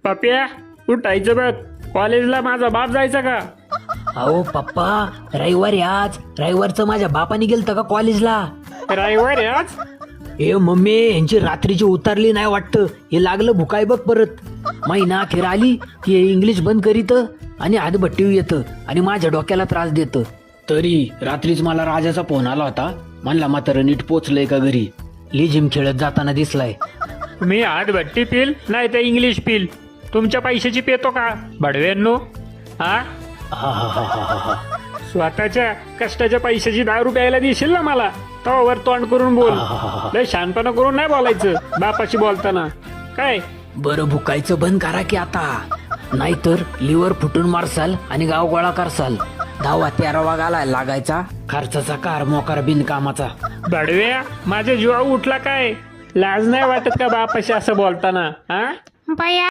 पप्या उठायचं बघ, कॉलेजला माझा बाप जायचा का? अहो पप्पा, रविवारी आज रविवारचं माझ्या बापाने गेलतं का कॉलेजला? रविवार आहे आज? ए मम्मी, यांची रात्रीची उतरली नाही वाटतं. हे लागलं भुकाय बघ परत. महिना अखेर आली की हे इंग्लिश बंद करीत आणि हातभट्टीव येतं आणि माझ्या डोक्याला त्रास देतं. तरी रात्रीच मला राजाचा फोन आला होता. म्हणला म्हातारं नीट पोचलंय का घरी. लिजिम खेळत जाताना दिसलाय. मी हातभट्टी पिल नाही तर इंग्लिश पिल, तुमच्या पैशाची पेतो का बडव्यांनो? हा, हा हा हा हा हा. स्वतःच्या कष्टाच्या पैशाची दारू प्यायला देशील ना मला, तोवर तोंड करून बोल. लय शहाणपणा करून नाही बोलायचं बापाशी बोलताना. काय बरं भुकायचं बंद करा की आता, नाहीतर लिव्हर फुटून मारसाल आणि गाव गोळा करसाल. 10-13 घालायला लागायचा. खर्चाचा कार मोकार बिनकामाचा. बडव्या, माझ्या जीवा उठला काय? लाज नाही वाटत का बापाशी असं बोलताना? हा बया